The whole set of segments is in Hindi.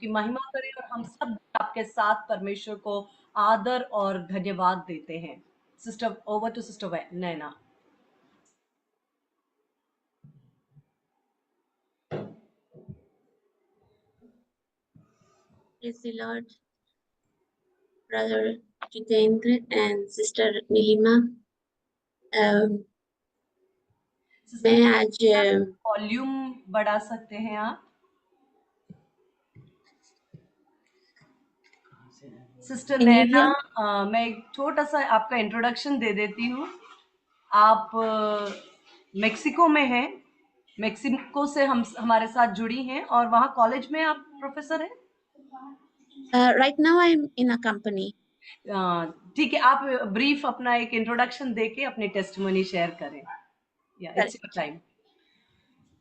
की महिमा करें और हम सब आपके साथ परमेश्वर को आदर और धन्यवाद देते हैं। Sister, over to sister Naina. Praise the Lord, Brother Jitendra and Sister Nilima. मैं आज वॉल्यूम बढ़ा सकते हैं आप? Sister Can you Naina, hear? मैं एक छोटा सा आपका इंट्रोडक्शन दे देती हूँ। आप मेक्सिको में हैं, मेक्सिको से हम हमारे साथ जुड़ी हैं और वहाँ कॉलेज में आप प्रोफेसर हैं। Right now I'm in a company. ठीक है, आप ब्रीफ अपना एक इंट्रोडक्शन देके अपनी टेस्टिमनी शेयर करें। या it's your time.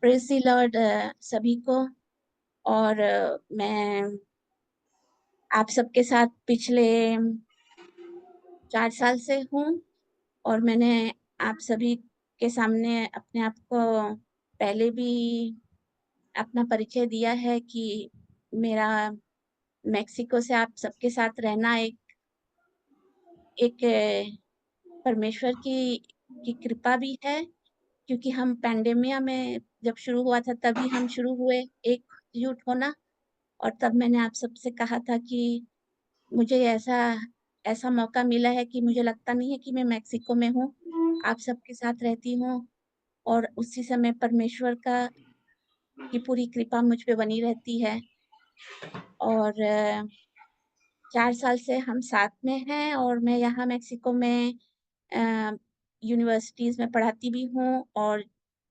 Praise the Lord सभी को। और मैं आप सबके साथ पिछले 4 साल से हूँ और मैंने आप सभी के सामने अपने आप को पहले भी अपना परिचय दिया है कि मेरा मेक्सिको से आप सबके साथ रहना एक परमेश्वर की कृपा भी है, क्योंकि हम पैंडेमिया में जब शुरू हुआ था तभी हम शुरू हुए एकजुट होना। और तब मैंने आप सबसे कहा था कि मुझे ऐसा मौका मिला है कि मुझे लगता नहीं है कि मैं मेक्सिको में हूँ, आप सबके साथ रहती हूँ और उसी समय परमेश्वर की पूरी कृपा मुझ पे बनी रहती है। और 4 साल से हम साथ में हैं और मैं यहाँ मेक्सिको में यूनिवर्सिटीज़ में पढ़ाती भी हूँ और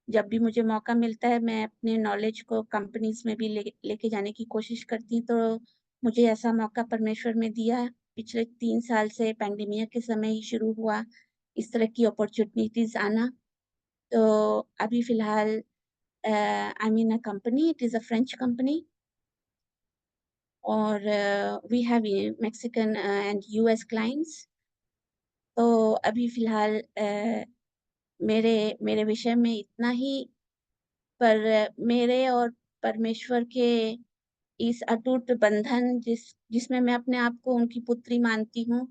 जब भी मुझे मौका मिलता है मैं अपने नॉलेज को कंपनीज़ में भी लेके जाने की कोशिश करती हूँ। तो मुझे ऐसा मौका परमेश्वर ने दिया। पिछले 3 साल से पैंडेमिया के समय ही शुरू हुआ इस तरह की अपॉर्चुनिटीज़ आना। तो अभी फ़िलहाल I am in a company, it is a French company और we have Mexican and US clients. तो अभी फ़िलहाल मेरे मेरे विषय में इतना ही। पर मेरे और परमेश्वर के इस अटूट बंधन जिसमें मैं अपने आप को उनकी पुत्री मानती हूँ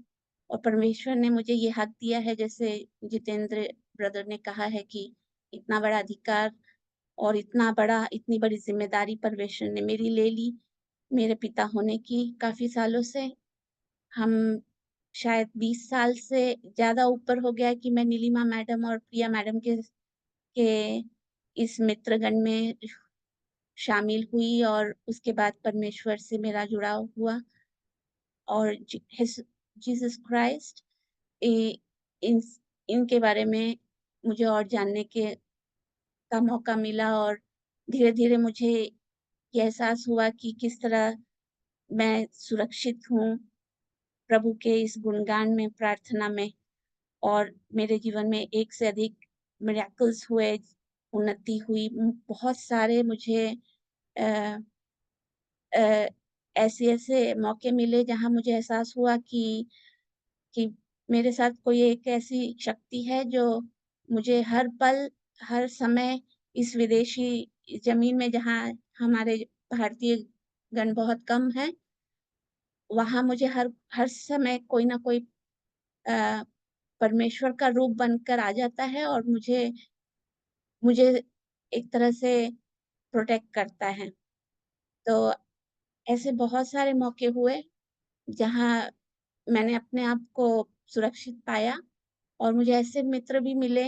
और परमेश्वर ने मुझे ये हक दिया है, जैसे जितेंद्र ब्रदर ने कहा है कि इतना बड़ा अधिकार और इतनी बड़ी जिम्मेदारी परमेश्वर ने मेरी ले ली मेरे पिता होने की। काफी सालों से हम शायद 20 साल से ज्यादा ऊपर हो गया कि मैं नीलिमा मैडम और प्रिया मैडम के इस मित्रगण में शामिल हुई और उसके बाद परमेश्वर से मेरा जुड़ाव हुआ और जीसस क्राइस्ट इन इनके बारे में मुझे और जानने का मौका मिला और धीरे धीरे मुझे ये एहसास हुआ कि किस तरह मैं सुरक्षित हूँ प्रभु के इस गुणगान में, प्रार्थना में। और मेरे जीवन में एक से अधिक मिरेकल्स हुए, उन्नति हुई। बहुत सारे मुझे अ, अ, ऐसे मौके मिले जहाँ मुझे एहसास हुआ कि मेरे साथ कोई एक ऐसी शक्ति है जो मुझे हर पल, हर समय इस विदेशी ज़मीन में जहाँ हमारे भारतीय गण बहुत कम हैं, वहाँ मुझे हर हर समय कोई ना कोई अ, परमेश्वर का रूप बनकर आ जाता है और मुझे मुझे एक तरह से प्रोटेक्ट करता है। तो ऐसे बहुत सारे मौके हुए जहाँ मैंने अपने आप को सुरक्षित पाया और मुझे ऐसे मित्र भी मिले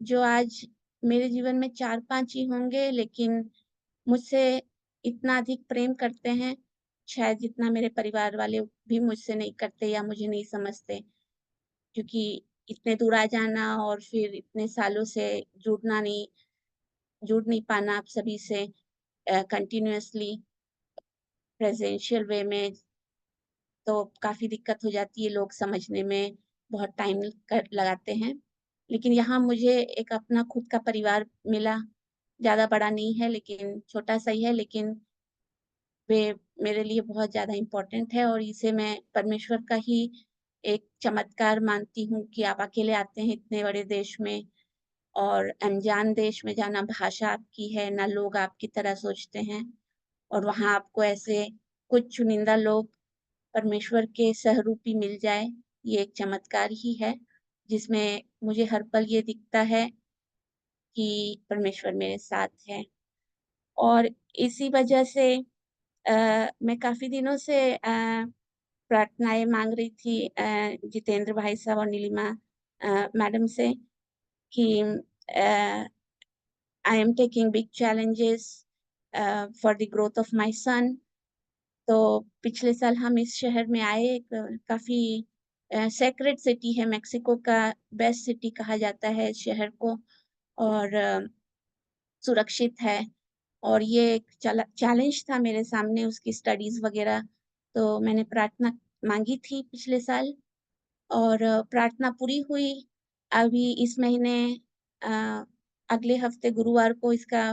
जो आज मेरे जीवन में 4-5 ही होंगे, लेकिन मुझसे इतना अधिक प्रेम करते हैं, शायद जितना मेरे परिवार वाले भी मुझसे नहीं करते या मुझे नहीं समझते। क्योंकि इतने दूर आ जाना और फिर इतने सालों से जुड़ नहीं पाना आप सभी से कंटिन्यूअसली प्रेज़ेंशियल वे में, तो काफ़ी दिक्कत हो जाती है, लोग समझने में बहुत टाइम लगाते हैं। लेकिन यहाँ मुझे एक अपना खुद का परिवार मिला, ज़्यादा बड़ा नहीं है लेकिन छोटा-सा ही है, लेकिन वे मेरे लिए बहुत ज़्यादा इम्पोर्टेंट है और इसे मैं परमेश्वर का ही एक चमत्कार मानती हूँ कि आप अकेले आते हैं इतने बड़े देश में और अनजान देश में जहाँ ना भाषा आपकी है, ना लोग आपकी तरह सोचते हैं और वहाँ आपको ऐसे कुछ चुनिंदा लोग परमेश्वर के सहरूपी मिल जाए, ये एक चमत्कार ही है, जिसमें मुझे हर पल ये दिखता है कि परमेश्वर मेरे साथ है। और इसी वजह से मैं काफ़ी दिनों से प्रार्थनाएँ माँग रही थी जितेंद्र भाई साहब और नीलिमा मैडम से कि I am taking big challenges for the growth of my son. तो पिछले साल हम इस शहर में आए, एक काफ़ी सेक्रेड सिटी है, मेक्सिको का बेस्ट सिटी कहा जाता है इस शहर को, और सुरक्षित है। और ये एक चैलेंज था मेरे सामने, उसकी स्टडीज़ वग़ैरह, तो मैंने प्रार्थना माँगी थी पिछले साल, और प्रार्थना पूरी हुई। अभी इस महीने अ, अगले हफ्ते गुरुवार को इसका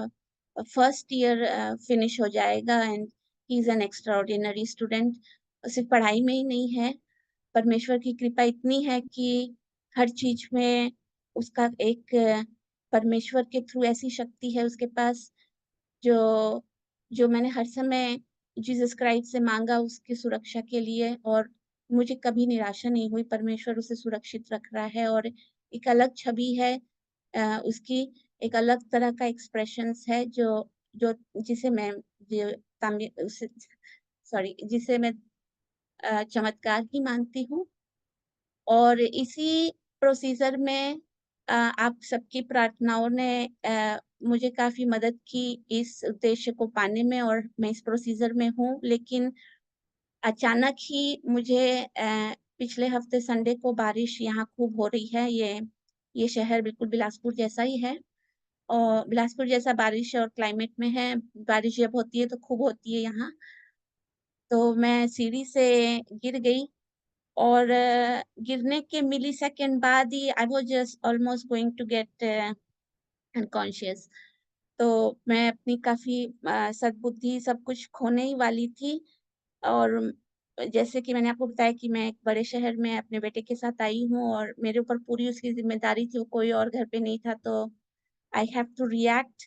फर्स्ट ईयर फिनिश हो जाएगा, and he is an extraordinary student. सिर्फ़ पढ़ाई में ही नहीं है, परमेश्वर की कृपा इतनी है कि हर चीज़ में उसका एक परमेश्वर के थ्रू ऐसी शक्ति है उसके पास, जो जो मैंने हर समय जीसस क्राइस्ट से माँगा उसकी सुरक्षा के लिए, और मुझे कभी निराशा नहीं हुई, परमेश्वर उसे सुरक्षित रख रहा है, और एक अलग छवि है उसकी, एक अलग तरह का एक्सप्रेशंस है जो जो जिसे मैं जो तामि उसे सॉरी जिसे मैं चमत्कार ही मानती हूँ। और इसी प्रोसीज़र में आप सबकी प्रार्थनाओं ने मुझे काफ़ी मदद की इस उद्देश्य को पाने में, और मैं इस प्रोसीज़र में हूँ। लेकिन अचानक ही मुझे पिछले हफ्ते संडे को बारिश यहाँ खूब हो रही है। ये शहर बिल्कुल बिलासपुर जैसा ही है, और बिलासपुर जैसा बारिश और क्लाइमेट में है। बारिश जब होती है तो खूब होती है यहाँ। तो मैं सीढ़ी से गिर गई, और गिरने के मिलीसेकंड बाद ही I was just almost going to get unconscious. तो मैं अपनी काफ़ी सद्बुद्धि सब कुछ खोने ही वाली थी, और जैसे कि मैंने आपको बताया कि मैं एक बड़े शहर में अपने बेटे के साथ आई हूँ, और मेरे ऊपर पूरी उसकी ज़िम्मेदारी थी, वो कोई और घर पे नहीं था, तो आई हैव टू रिएक्ट।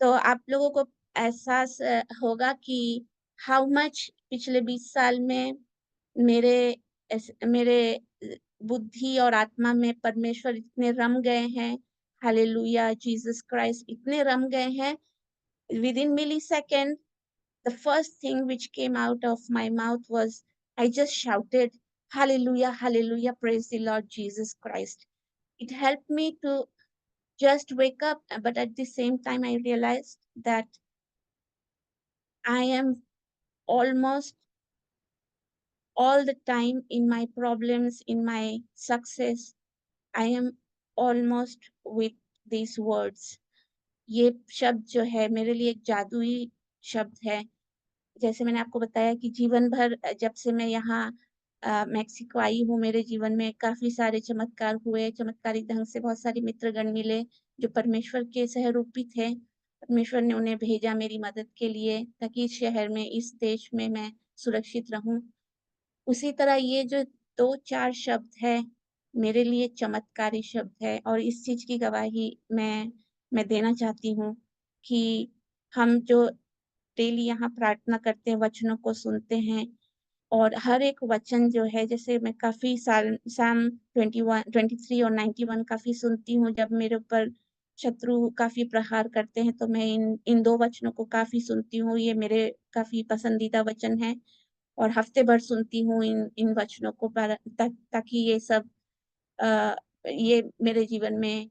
तो आप लोगों को एहसास होगा कि हाउ मच पिछले 20 साल में मेरे मेरे बुद्धि और आत्मा में परमेश्वर इतने रम गए हैं, हालेलुया, जीसस क्राइस्ट इतने रम गए हैं, within millisecond the first thing which came out of my mouth was I just shouted, hallelujah, hallelujah, praise the Lord Jesus Christ. It helped me to just wake up, but at the same time I realized that I am almost all the time in my problems, in my success, I am almost with these words. ये शब्द जो है मेरे लिए एक जादुई शब्द है। जैसे मैंने आपको बताया कि जीवन भर जब से मैं यहाँ मेक्सिको आई हूँ, मेरे जीवन में काफ़ी सारे चमत्कार हुए, चमत्कारिक ढंग से बहुत सारे मित्रगण मिले, जो परमेश्वर के सहरूपी थे। परमेश्वर ने उन्हें भेजा मेरी मदद के लिए, ताकि इस शहर में, इस देश में मैं सुरक्षित रहूँ। उसी तरह ये जो 2-4 शब्द हैं, मेरे लिए चमत्कारी शब्द है, और इस चीज़ की गवाही मैं देना चाहती हूँ कि हम जो डेली यहाँ प्रार्थना करते हैं, वचनों को सुनते हैं, और हर एक वचन जो है, जैसे मैं काफ़ी साल साम 21 23 और 91 काफ़ी सुनती हूँ, जब मेरे ऊपर शत्रु काफ़ी प्रहार करते हैं, तो मैं इन 2 वचनों को काफ़ी सुनती हूँ। ये मेरे काफ़ी पसंदीदा वचन हैं, और हफ्ते भर सुनती हूँ इन इन वचनों को, ताकि ये सब अ, ये मेरे जीवन में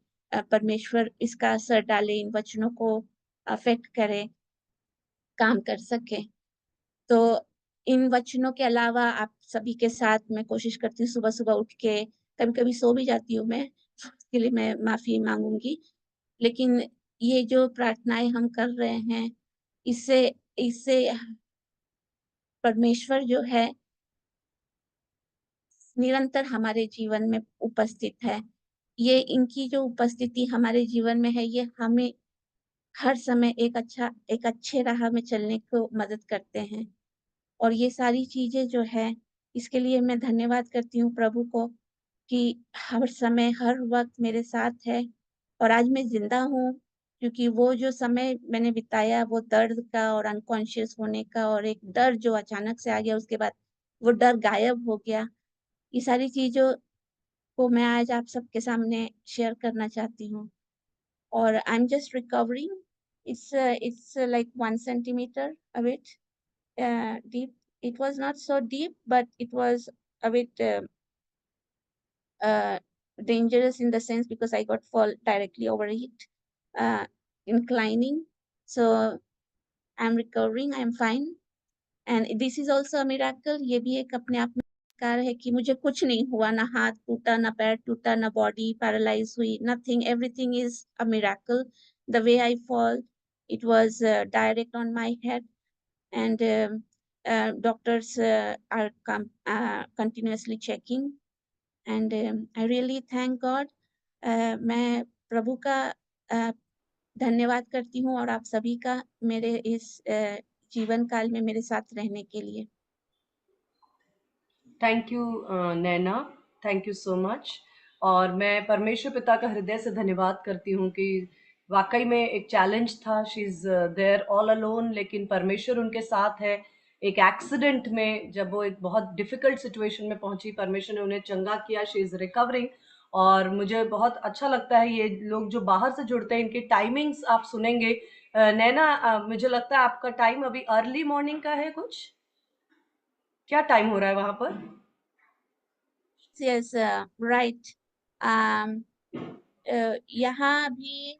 परमेश्वर इसका असर डाले, इन वचनों को अफ़ेक्ट करे, काम कर सके। तो इन वचनों के अलावा आप सभी के साथ मैं कोशिश करती हूँ सुबह-सुबह उठ के, कभी-कभी सो भी जाती हूँ मैं, उसके लिए मैं माफ़ी माँगूँगी। लेकिन ये जो प्रार्थनाएँ हम कर रहे हैं, इससे इससे परमेश्वर जो है निरंतर हमारे जीवन में उपस्थित है। ये इनकी जो उपस्थिति हमारे जीवन में है, ये हमें हर समय एक अच्छे राह में चलने को मदद करते हैं। और ये सारी चीज़ें जो हैं, इसके लिए मैं धन्यवाद करती हूँ प्रभु को कि हर समय, हर वक़्त मेरे साथ है, और आज मैं ज़िंदा हूँ, क्योंकि वो जो समय मैंने बिताया वो दर्द का और अनकॉन्शियस होने का और एक डर जो अचानक से आ गया, उसके बाद वो डर गायब हो गया। ये सारी चीज़ों को मैं आज आप सबके सामने शेयर करना चाहती हूँ। और I am just recovering. It's like 1 centimetre a bit deep. It was not so deep, but it was a bit uh, dangerous in the sense because I got fall directly over it, inclining. So I'm recovering, I'm fine. And this is also a miracle. ये भी एक अपने आप में चमत्कार है कि मुझे कुछ नहीं हुआ, ना हाथ टूटा, ना पैर टूटा, ना बॉडी पैरालाइज हुई, nothing. Everything is a miracle. The way I fall, it was direct on my head, and doctors are continuously checking, and I really thank God. मैं प्रभु का धन्यवाद करती हूँ और आप सभी का मेरे इस जीवन काल में मेरे साथ रहने के लिए। Thank you Naina, thank you so much. और मैं परमेश्वर पिता का हृदय से धन्यवाद करती हूँ कि वाकई में एक चैलेंज था। She is there all alone, लेकिन परमेश्वर उनके साथ है। एक एक्सीडेंट में जब वो एक बहुत डिफ़िकल्ट सिचुएशन में पहुँची, परमेश्वर ने उन्हें चंगा किया। She is recovering. और मुझे बहुत अच्छा लगता है ये लोग जो बाहर से जुड़ते हैं, इनकी टाइमिंग्स आप सुनेंगे। नैना, मुझे लगता है आपका टाइम अभी अर्ली मॉर्निंग का है कुछ? क्या टाइम हो रहा है वहाँ पर? Yes, right. यहाँ भी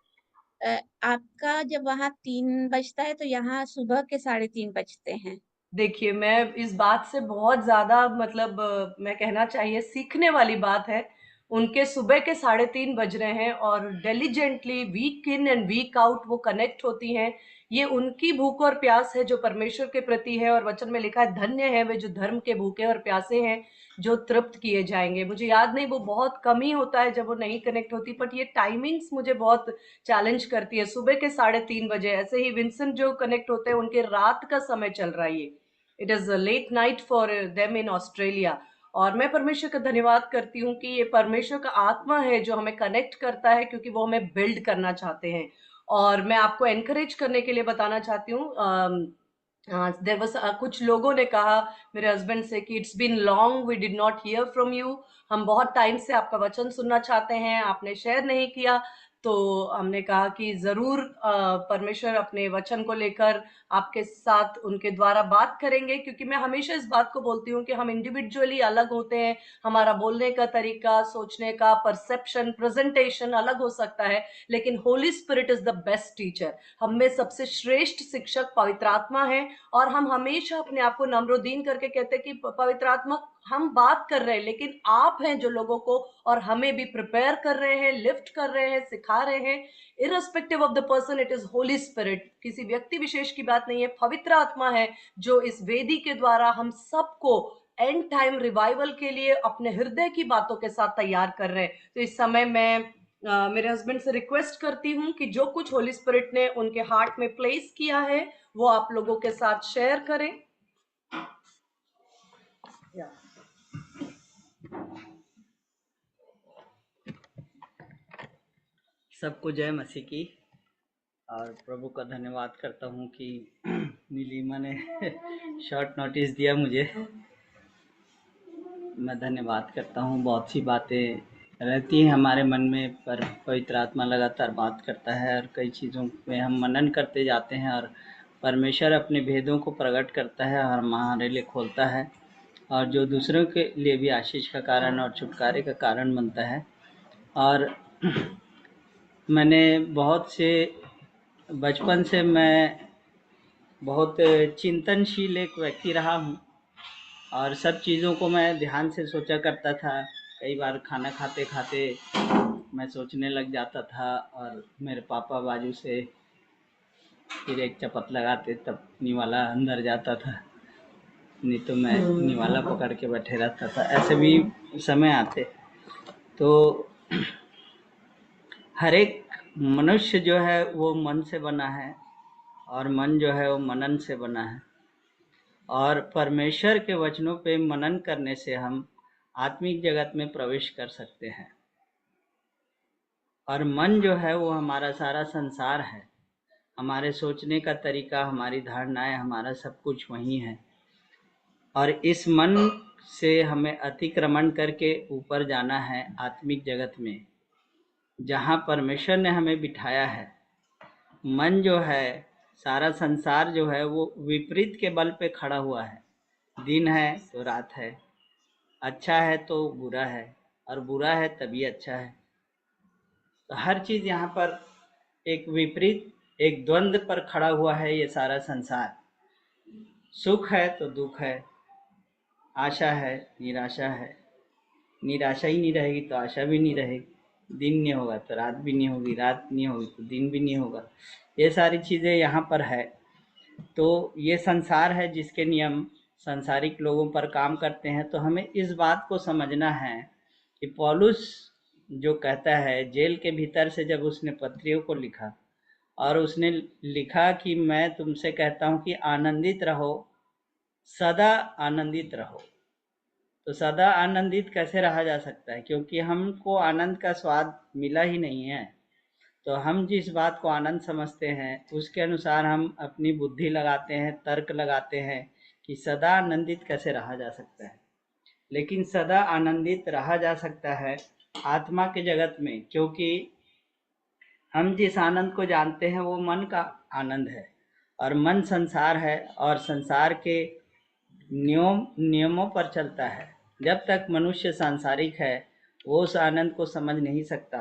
आपका जब वहाँ 3 बजता है तो यहाँ सुबह के 3:30 बजते हैं। देखिए, मैं इस बात से बहुत ज़्यादा मतलब मैं कहना चाहिए सीखने वाली बात है। उनके सुबह के 3:30 बज रहे हैं और diligently week in and week out वो कनेक्ट होती हैं। ये उनकी भूख और प्यास है जो परमेश्वर के प्रति है, और वचन में लिखा है धन्य है वे जो धर्म के भूखे और प्यासे हैं, जो तृप्त किए जाएँगे। मुझे याद नहीं, वो बहुत कम ही होता है जब वो नहीं कनेक्ट होती, बट ये टाइमिंग्स मुझे बहुत चैलेंज करती है। सुबह के 3:30 बजे, ऐसे ही विंसेंट जो कनेक्ट होते हैं उनके रात का समय चल रहा है ये। It is a late night for them in Australia. और मैं परमेश्वर का धन्यवाद करती हूँ कि ये परमेश्वर का आत्मा है जो हमें कनेक्ट करता है, क्योंकि वो हमें बिल्ड करना चाहते हैं। और मैं आपको एनकरेज करने के लिए बताना चाहती हूँ, देर वॉज कुछ लोगों ने कहा मेरे हस्बैंड से कि it's been long we did not hear from you. हम बहुत टाइम से आपका वचन सुनना चाहते हैं, आपने शेयर नहीं किया। तो हमने कहा कि ज़रूर परमेश्वर अपने वचन को लेकर आपके साथ उनके द्वारा बात करेंगे, क्योंकि मैं हमेशा इस बात को बोलती हूँ कि हम इंडिविजुअली अलग होते हैं। हमारा बोलने का तरीका, सोचने का परसेप्शन, प्रेजेंटेशन अलग हो सकता है, लेकिन Holi spirit is the best teacher. हम में सबसे श्रेष्ठ शिक्षक पवित्र आत्मा है। और हम हमेशा अपने आप को नम्रोदीन करके कहते हैं कि पवित्र आत्मा, हम बात कर रहे हैं लेकिन आप हैं जो लोगों को और हमें भी प्रिपेयर कर रहे हैं, लिफ्ट कर रहे हैं, सिखा रहे हैं। Irrespective of the person, it is Holi spirit. किसी व्यक्ति विशेष की बात नहीं है, पवित्र आत्मा है जो इस वेदी के द्वारा हम सबको एंड टाइम रिवाइवल के लिए अपने हृदय की बातों के साथ तैयार कर रहे हैं। तो इस समय मैं मेरे हस्बैंड से रिक्वेस्ट करती हूँ कि जो कुछ होली स्पिरिट ने उनके हार्ट में प्लेस किया है वो आप लोगों के साथ शेयर करें। सबको जय मसीह की। और प्रभु का धन्यवाद करता हूँ कि नीलिमा ने शॉर्ट नोटिस दिया मुझे। मैं धन्यवाद करता हूँ। बहुत सी बातें रहती हैं हमारे मन में, पर पवित्र आत्मा लगातार बात करता है और कई चीज़ों में हम मनन करते जाते हैं और परमेश्वर अपने भेदों को प्रकट करता है और हमारे लिए खोलता है, और जो दूसरों के लिए भी आशीष का कारण और छुटकारे का कारण बनता है। और मैंने बहुत से बचपन से मैं बहुत चिंतनशील एक व्यक्ति रहा हूँ और सब चीज़ों को मैं ध्यान से सोचा करता था। कई बार खाना खाते खाते मैं सोचने लग जाता था और मेरे पापा बाजू से फिर एक चपत लगाते, तब निवाला अंदर जाता था, नहीं तो मैं निवाला पकड़ के बैठे रहता था। ऐसे भी समय आते। तो हर एक मनुष्य जो है वो मन से बना है और मन जो है वो मनन से बना है, और परमेश्वर के वचनों पे मनन करने से हम आत्मिक जगत में प्रवेश कर सकते हैं। और मन जो है वो हमारा सारा संसार है। हमारे सोचने का तरीका, हमारी धारणाएं, हमारा सब कुछ वही है। और इस मन से हमें अतिक्रमण करके ऊपर जाना है आत्मिक जगत में, जहाँ परमेश्वर ने हमें बिठाया है। मन जो है, सारा संसार जो है वो विपरीत के बल पे खड़ा हुआ है। दिन है तो रात है, अच्छा है तो बुरा है, और बुरा है तभी अच्छा है। तो हर चीज़ यहाँ पर एक विपरीत, एक द्वंद्व पर खड़ा हुआ है ये सारा संसार। सुख है तो दुख है, आशा है, निराशा है। निराशा ही नहीं रहेगी तो आशा भी नहीं रहेगी। दिन नहीं होगा तो रात भी नहीं होगी, रात नहीं होगी तो दिन भी नहीं होगा। ये सारी चीज़ें यहाँ पर है। तो ये संसार है जिसके नियम सांसारिक लोगों पर काम करते हैं। तो हमें इस बात को समझना है कि पौलुस जो कहता है, जेल के भीतर से जब उसने पत्रियों को लिखा और उसने लिखा कि मैं तुमसे कहता हूँ कि आनंदित रहो, सदा आनंदित रहो। तो सदा आनंदित कैसे रहा जा सकता है? क्योंकि हमको आनंद का स्वाद मिला ही नहीं है। तो हम जिस बात को आनंद समझते हैं उसके अनुसार हम अपनी बुद्धि लगाते हैं, तर्क लगाते हैं कि सदा आनंदित कैसे रहा जा सकता है। लेकिन सदा आनंदित रहा जा सकता है आत्मा के जगत में, क्योंकि हम जिस आनंद को जानते हैं वो मन का आनंद है। और मन संसार है और संसार के नियमों पर चलता है। जब तक मनुष्य सांसारिक है वो उस आनंद को समझ नहीं सकता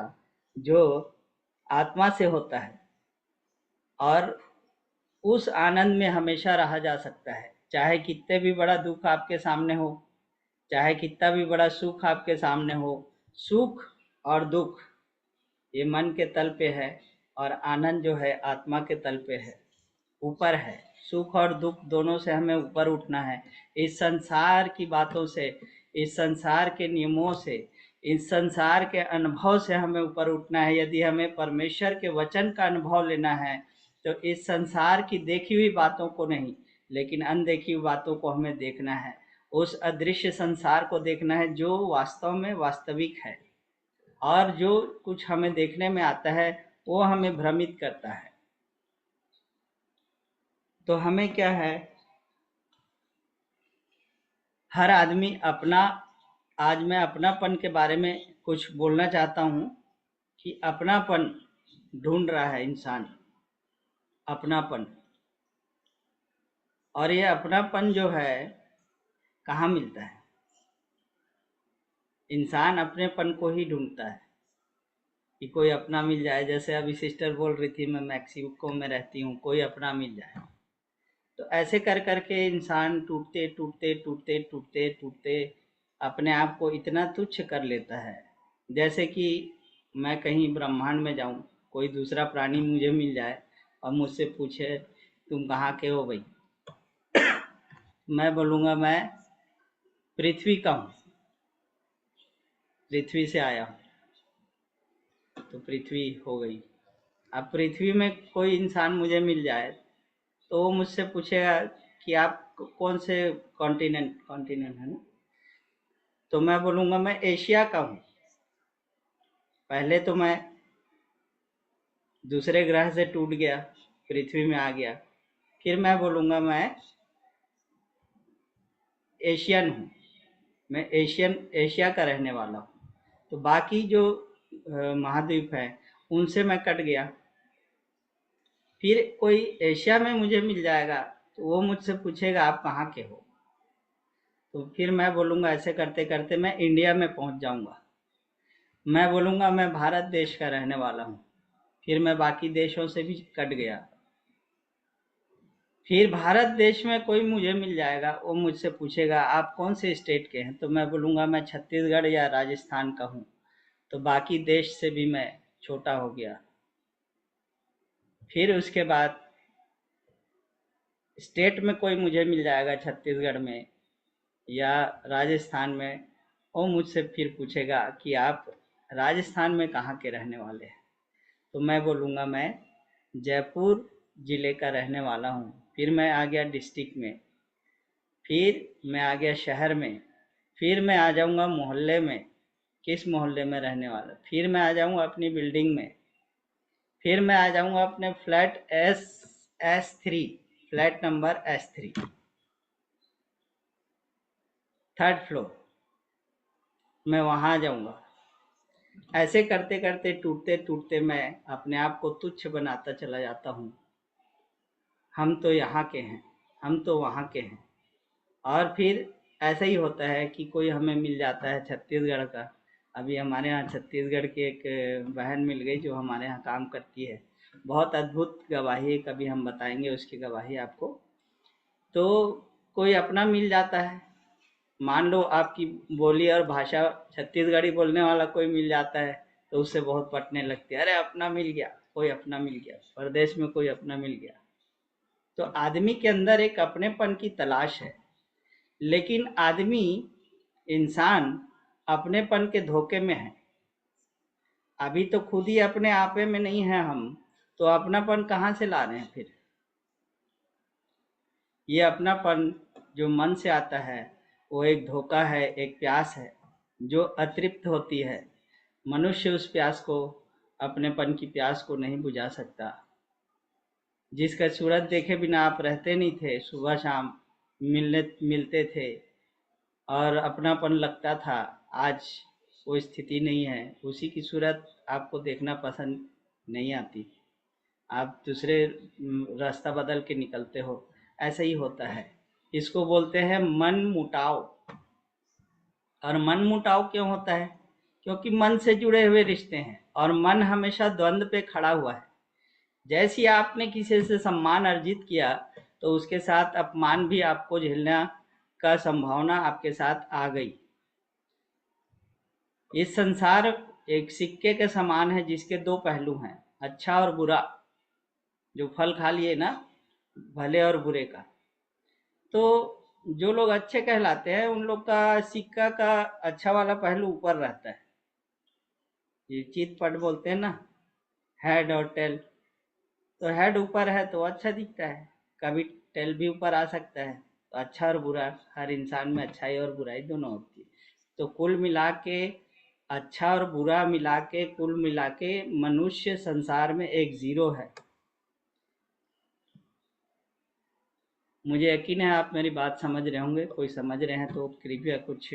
जो आत्मा से होता है। और उस आनंद में हमेशा रहा जा सकता है, चाहे कितने भी बड़ा दुख आपके सामने हो, चाहे कितना भी बड़ा सुख आपके सामने हो। सुख और दुख ये मन के तल पे है, और आनंद जो है आत्मा के तल पे है, ऊपर है। सुख और दुख दोनों से हमें ऊपर उठना है। इस संसार की बातों से, इस संसार के नियमों से, इस संसार के अनुभव से हमें ऊपर उठना है। यदि हमें परमेश्वर के वचन का अनुभव लेना है तो इस संसार की देखी हुई बातों को नहीं, लेकिन अनदेखी हुई बातों को हमें देखना है। उस अदृश्य संसार को देखना है जो वास्तव में वास्तविक है। और जो कुछ हमें देखने में आता है वो हमें भ्रमित करता है। तो हमें क्या है, हर आदमी अपना, आज मैं अपनापन के बारे में कुछ बोलना चाहता हूँ कि अपनापन ढूंढ रहा है इंसान, अपनापन। और ये अपनापन जो है कहाँ मिलता है? इंसान अपनेपन को ही ढूंढता है कि कोई अपना मिल जाए। जैसे अभी सिस्टर बोल रही थी, मैं मैक्सिको में रहती हूँ, कोई अपना मिल जाए। तो ऐसे कर करके इंसान टूटते टूटते टूटते टूटते टूटते अपने आप को इतना तुच्छ कर लेता है। जैसे कि मैं कहीं ब्रह्मांड में जाऊं, कोई दूसरा प्राणी मुझे मिल जाए और मुझसे पूछे तुम कहाँ के हो भाई, मैं बोलूँगा मैं पृथ्वी का हूँ, पृथ्वी से आया हूँ। तो पृथ्वी हो गई। अब पृथ्वी में कोई इंसान मुझे मिल जाए तो वो मुझसे पूछेगा कि आप कौन से कॉन्टिनेंट है ना, तो मैं बोलूँगा मैं एशिया का हूँ। पहले तो मैं दूसरे ग्रह से टूट गया, पृथ्वी में आ गया, फिर मैं बोलूँगा मैं एशियन हूँ, मैं एशिया का रहने वाला हूँ। तो बाकी जो महाद्वीप हैं उनसे मैं कट गया। फिर कोई एशिया में मुझे मिल जाएगा तो वो मुझसे पूछेगा आप कहाँ के हो, तो फिर मैं बोलूँगा, ऐसे करते करते मैं इंडिया में पहुँच जाऊँगा। मैं बोलूँगा मैं भारत देश का रहने वाला हूँ, फिर मैं बाकी देशों से भी कट गया। फिर भारत देश में कोई मुझे मिल जाएगा, वो मुझसे पूछेगा आप कौन से स्टेट के हैं, तो मैं बोलूँगा मैं छत्तीसगढ़ या राजस्थान का हूँ। तो बाकी देश से भी मैं छोटा हो गया। फिर उसके बाद स्टेट में कोई मुझे मिल जाएगा, छत्तीसगढ़ में या राजस्थान में, वो मुझसे फिर पूछेगा कि आप राजस्थान में कहाँ के रहने वाले हैं, तो मैं बोलूँगा मैं जयपुर ज़िले का रहने वाला हूँ। फिर मैं आ गया डिस्ट्रिक्ट में, फिर मैं आ गया शहर में, फिर मैं आ जाऊँगा मोहल्ले में, किस मोहल्ले में रहने वाला, फिर मैं आ जाऊँगा अपनी बिल्डिंग में, फिर मैं आ जाऊँगा अपने flat S3, flat number S3, 3rd floor, मैं वहाँ जाऊँगा। ऐसे करते करते टूटते टूटते मैं अपने आप को तुच्छ बनाता चला जाता हूँ। हम तो यहाँ के हैं, हम तो वहाँ के हैं। और फिर ऐसा ही होता है कि कोई हमें मिल जाता है छत्तीसगढ़ का। अभी हमारे यहाँ छत्तीसगढ़ की एक बहन मिल गई जो हमारे यहाँ काम करती है। बहुत अद्भुत गवाही, कभी हम बताएंगे उसकी गवाही आपको। तो कोई अपना मिल जाता है, मान लो आपकी बोली और भाषा छत्तीसगढ़ी बोलने वाला कोई मिल जाता है तो उससे बहुत पटने लगती है, अरे अपना मिल गया, कोई अपना मिल गया, परदेश में कोई अपना मिल गया। तो आदमी के अंदर एक अपनेपन की तलाश है, लेकिन आदमी, इंसान अपनेपन के धोखे में है। अभी तो खुद ही अपने आपे में नहीं है हम, तो अपनापन कहाँ से ला रहे हैं फिर? ये अपनापन जो मन से आता है वो एक धोखा है, एक प्यास है जो अतृप्त होती है। मनुष्य उस प्यास को, अपनेपन की प्यास को नहीं बुझा सकता। जिसका सूरत देखे बिना आप रहते नहीं थे, सुबह शाम मिलते थे और अपनापन लगता था, आज वो स्थिति नहीं है। उसी की सूरत आपको देखना पसंद नहीं आती, आप दूसरे रास्ता बदल के निकलते हो। ऐसा ही होता है। इसको बोलते हैं मन मुटाव। और मन मुटाव क्यों होता है? क्योंकि मन से जुड़े हुए रिश्ते हैं और मन हमेशा द्वंद्व पे खड़ा हुआ है। जैसे आपने किसी से सम्मान अर्जित किया तो उसके साथ अपमान भी आपको झेलना का संभावना आपके साथ आ गई। इस संसार एक सिक्के के समान है जिसके दो पहलू हैं, अच्छा और बुरा। जो फल खा लिए ना, भले और बुरे का। तो जो लोग अच्छे कहलाते हैं उन लोग का सिक्का का अच्छा वाला पहलू ऊपर रहता है। ये चित पट बोलते हैं ना, हेड और टेल। तो हेड ऊपर है तो अच्छा दिखता है, कभी टेल भी ऊपर आ सकता है। तो अच्छा और बुरा, हर इंसान में अच्छाई और बुराई दोनों होती है। तो कुल मिला के अच्छा और बुरा मिला के, कुल मिला के मनुष्य संसार में एक जीरो है। मुझे यकीन है आप मेरी बात समझ रहे होंगे। कोई समझ रहे हैं तो कृपया कुछ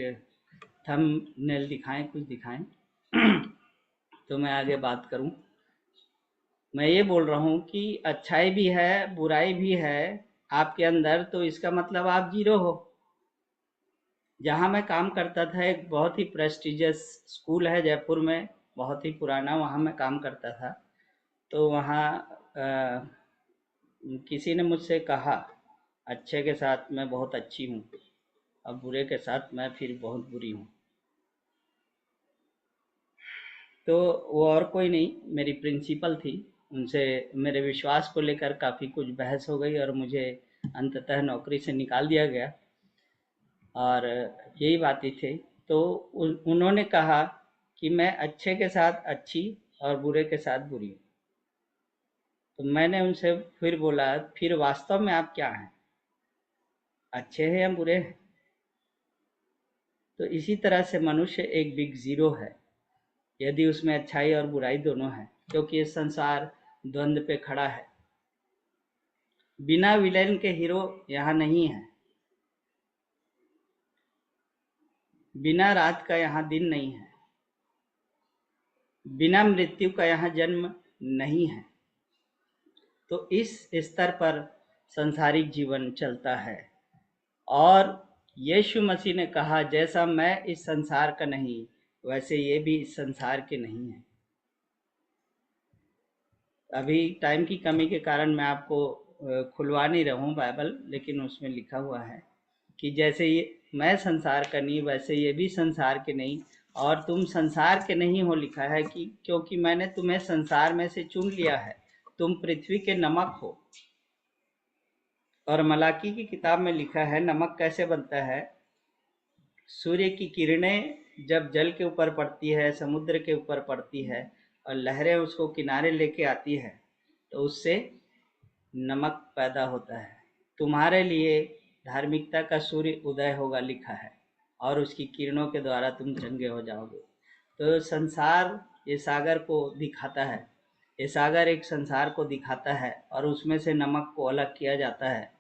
थंबनेल दिखाएं, कुछ दिखाएं तो मैं आगे बात करूं। मैं ये बोल रहा हूँ कि अच्छाई भी है, बुराई भी है आपके अंदर, तो इसका मतलब आप जीरो हो। जहाँ मैं काम करता था, एक बहुत ही प्रेस्टिजियस स्कूल है जयपुर में, बहुत ही पुराना, वहाँ मैं काम करता था। तो वहाँ किसी ने मुझसे कहा, अच्छे के साथ मैं बहुत अच्छी हूँ और बुरे के साथ मैं फिर बहुत बुरी हूँ। तो वो और कोई नहीं, मेरी प्रिंसिपल थी। उनसे मेरे विश्वास को लेकर काफ़ी कुछ बहस हो गई और मुझे अंततः नौकरी से निकाल दिया गया। और यही बातें थी। तो उन्होंने कहा कि मैं अच्छे के साथ अच्छी और बुरे के साथ बुरी हूँ। तो मैंने उनसे फिर बोला, फिर वास्तव में आप क्या हैं, अच्छे हैं या बुरे हैं? तो इसी तरह से मनुष्य एक बिग जीरो है, यदि उसमें अच्छाई और बुराई दोनों है, क्योंकि ये संसार द्वंद्व पे खड़ा है। बिना विलेन के हीरो यहाँ नहीं है, बिना रात का यहाँ दिन नहीं है, बिना मृत्यु का यहाँ जन्म नहीं है। तो इस स्तर पर संसारिक जीवन चलता है। और यीशु मसीह ने कहा, जैसा मैं इस संसार का नहीं वैसे ये भी इस संसार के नहीं है। अभी टाइम की कमी के कारण मैं आपको खुलवा नहीं रहा हूँ बाइबल, लेकिन उसमें लिखा हुआ है कि जैसे ये मैं संसार का नहीं वैसे ये भी संसार के नहीं। और तुम संसार के नहीं हो, लिखा है कि क्योंकि मैंने तुम्हें संसार में से चुन लिया है, तुम पृथ्वी के नमक हो। और मलाकी की किताब में लिखा है नमक कैसे बनता है। सूर्य की किरणें जब जल के ऊपर पड़ती है, समुद्र के ऊपर पड़ती है और लहरें उसको किनारे लेके आती है, तो उससे नमक पैदा होता है। तुम्हारे लिए धार्मिकता का सूर्य उदय होगा, लिखा है, और उसकी किरणों के द्वारा तुम चंगे हो जाओगे। तो संसार ये सागर को दिखाता है, ये सागर एक संसार को दिखाता है और उसमें से नमक को अलग किया जाता है।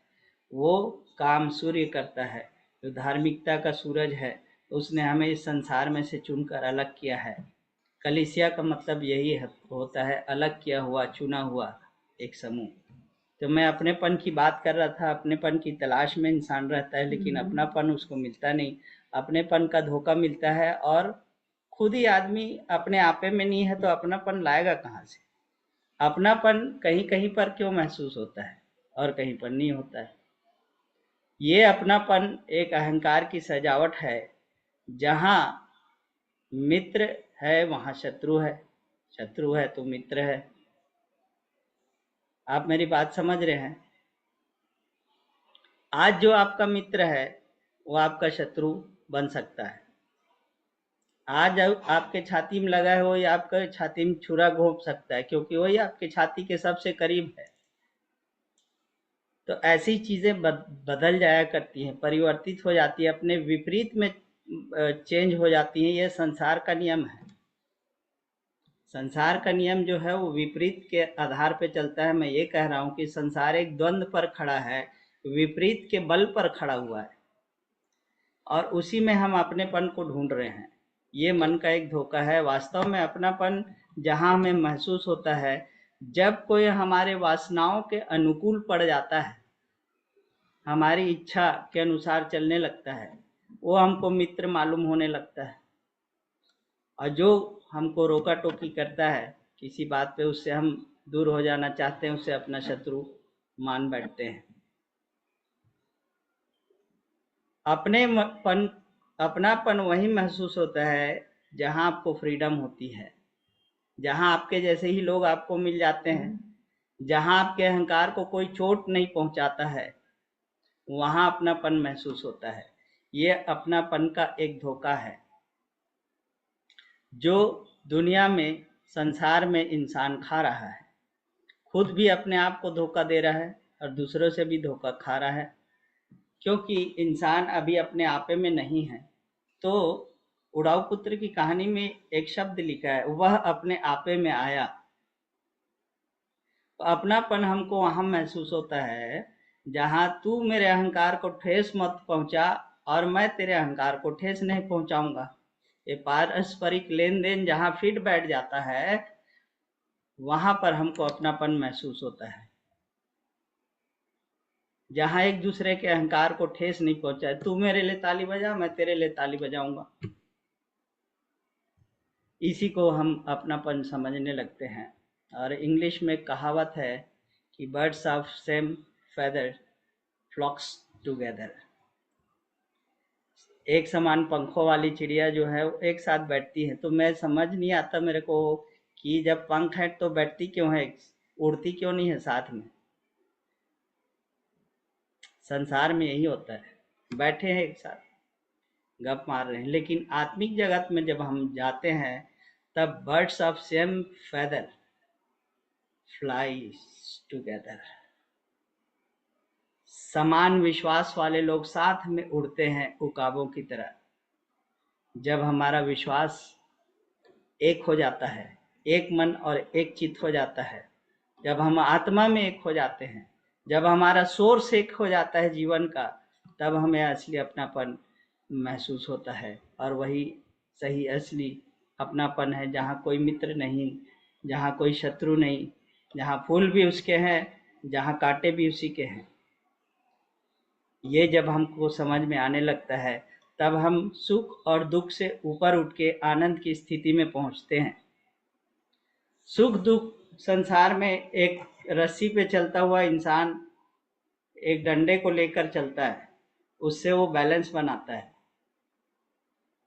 वो काम सूर्य करता है, जो धार्मिकता का सूरज है, उसने हमें इस संसार में से चुनकर अलग किया है। कलीसिया का मतलब यही होता है, अलग किया हुआ, चुना हुआ एक समूह। तो मैं अपनेपन की बात कर रहा था, अपनेपन की तलाश में इंसान रहता है, लेकिन अपनापन उसको मिलता नहीं। अपनेपन का धोखा मिलता है और खुद ही आदमी अपने आपे में नहीं है तो अपनापन लाएगा कहाँ से? अपनापन कहीं कहीं पर क्यों महसूस होता है और कहीं पर नहीं होता है। ये अपनापन एक अहंकार की सजावट है। जहाँ मित्र है वहाँ शत्रु है, शत्रु है तो मित्र है। आप मेरी बात समझ रहे हैं? आज जो आपका मित्र है वो आपका शत्रु बन सकता है। आज आपके छाती में लगा है वो या आपके छाती में छुरा घोंप सकता है, क्योंकि वही आपके छाती के सबसे करीब है। तो ऐसी चीजें बदल जाया करती हैं, परिवर्तित हो जाती है, अपने विपरीत में चेंज हो जाती हैं। ये संसार का नियम है। संसार का नियम जो है वो विपरीत के आधार पे चलता है। मैं ये कह रहा हूँ कि संसार एक द्वंद्व पर खड़ा है, विपरीत के बल पर खड़ा हुआ है और उसी में हम अपनेपन को ढूंढ रहे हैं। ये मन का एक धोखा है। वास्तव में अपनापन जहाँ हमें महसूस होता है जब कोई हमारे वासनाओं के अनुकूल पड़ जाता है, हमारी इच्छा के अनुसार चलने लगता है, वो हमको मित्र मालूम होने लगता है। और जो हमको रोका टोकी करता है किसी बात पे, उससे हम दूर हो जाना चाहते हैं, उससे अपना शत्रु मान बैठते हैं। अपनापन वही महसूस होता है जहाँ आपको फ्रीडम होती है, जहाँ आपके जैसे ही लोग आपको मिल जाते हैं, जहाँ आपके अहंकार को कोई चोट नहीं पहुँचाता है, वहाँ अपनापन महसूस होता है। ये अपनापन का एक धोखा है जो दुनिया में, संसार में इंसान खा रहा है। खुद भी अपने आप को धोखा दे रहा है और दूसरों से भी धोखा खा रहा है, क्योंकि इंसान अभी अपने आपे में नहीं है। तो उड़ाऊ पुत्र की कहानी में एक शब्द लिखा है, वह अपने आपे में आया। तो अपनापन हमको वहाँ महसूस होता है जहाँ तू मेरे अहंकार को ठेस मत पहुँचा और मैं तेरे अहंकार को ठेस नहीं पहुँचाऊंगा। ये पारस्परिक लेन देन जहाँ फिट बैठ जाता है, वहाँ पर हमको अपनापन महसूस होता है। जहाँ एक दूसरे के अहंकार को ठेस नहीं पहुंचा है, तू मेरे लिए ताली बजा, मैं तेरे लिए ताली बजाऊंगा, इसी को हम अपनापन समझने लगते हैं। और इंग्लिश में कहावत है कि birds of same feather flocks together. एक समान पंखों वाली चिड़िया जो है वो एक साथ बैठती है। तो मैं समझ नहीं आता मेरे को कि जब पंख है तो बैठती क्यों है, उड़ती क्यों नहीं है साथ में। संसार में यही होता है, बैठे हैं एक साथ, गप मार रहे हैं। लेकिन आत्मिक जगत में जब हम जाते हैं तब birds of same feather flies together. समान विश्वास वाले लोग साथ में उड़ते हैं उकाबों की तरह। जब हमारा विश्वास एक हो जाता है, एक मन और एक चित्त हो जाता है, जब हम आत्मा में एक हो जाते हैं, जब हमारा सोर्स एक हो जाता है जीवन का, तब हमें असली अपनापन महसूस होता है। और वही सही असली अपनापन है जहाँ कोई मित्र नहीं, जहाँ कोई शत्रु नहीं, जहाँ फूल भी उसके हैं, जहाँ कांटे भी उसी के हैं। ये जब हमको समझ में आने लगता है तब हम सुख और दुख से ऊपर उठ के आनंद की स्थिति में पहुंचते हैं। सुख दुख संसार में एक रस्सी पे चलता हुआ इंसान एक डंडे को लेकर चलता है, उससे वो बैलेंस बनाता है।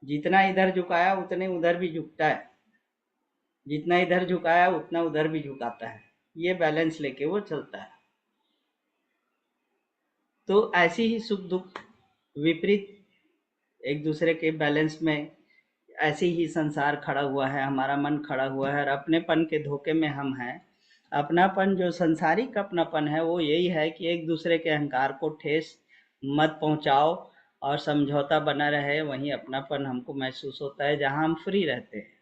जितना इधर झुकाया उतने उधर भी झुकता है, जितना इधर झुकाया उतना उधर भी झुकाता है। ये बैलेंस लेके वो चलता है। तो ऐसी ही सुख दुख विपरीत एक दूसरे के बैलेंस में ऐसे ही संसार खड़ा हुआ है, हमारा मन खड़ा हुआ है और अपनेपन के धोखे में हम हैं। अपनापन जो संसारिक अपनापन है वो यही है कि एक दूसरे के अहंकार को ठेस मत पहुंचाओ और समझौता बना रहे। वहीं अपनापन हमको महसूस होता है जहां हम फ्री रहते हैं।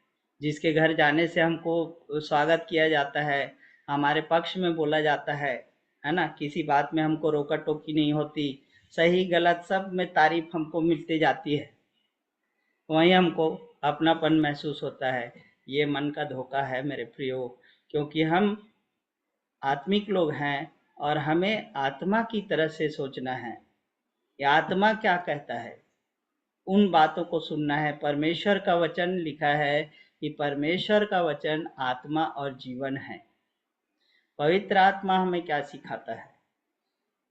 जिसके घर जाने से हमको स्वागत किया जाता है, हमारे पक्ष में बोला जाता है ना? किसी बात में हमको रोका-टोकी नहीं होती, सही गलत सब में तारीफ़ हमको मिलती जाती है। वहीं हमको अपनापन महसूस होता है। ये मन का धोखा है मेरे प्रियो, क्योंकि हम आत्मिक लोग हैं और हमें आत्मा की तरह से सोचना है। ये आत्मा क्या कहता है, उन बातों को सुनना है। परमेश्वर का वचन लिखा है कि परमेश्वर का वचन आत्मा और जीवन है। पवित्र आत्मा हमें क्या सिखाता है,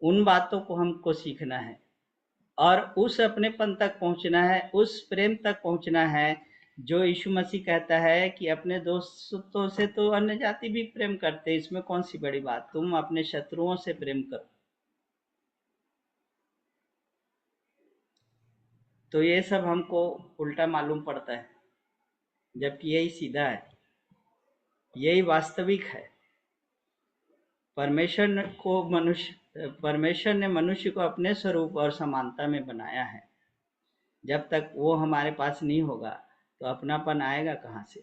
उन बातों को हमको सीखना है और उस अपनेपन तक पहुंचना है, उस प्रेम तक पहुंचना है जो यीशु मसीह कहता है कि अपने दोस्तों से तो अन्य जाति भी प्रेम करते, इसमें कौन सी बड़ी बात, तुम अपने शत्रुओं से प्रेम करो। तो ये सब हमको उल्टा मालूम पड़ता है, जबकि यही सीधा है, यही वास्तविक है। परमेश्वर ने मनुष्य को अपने स्वरूप और समानता में बनाया है। जब तक वो हमारे पास नहीं होगा तो अपनापन आएगा कहाँ से?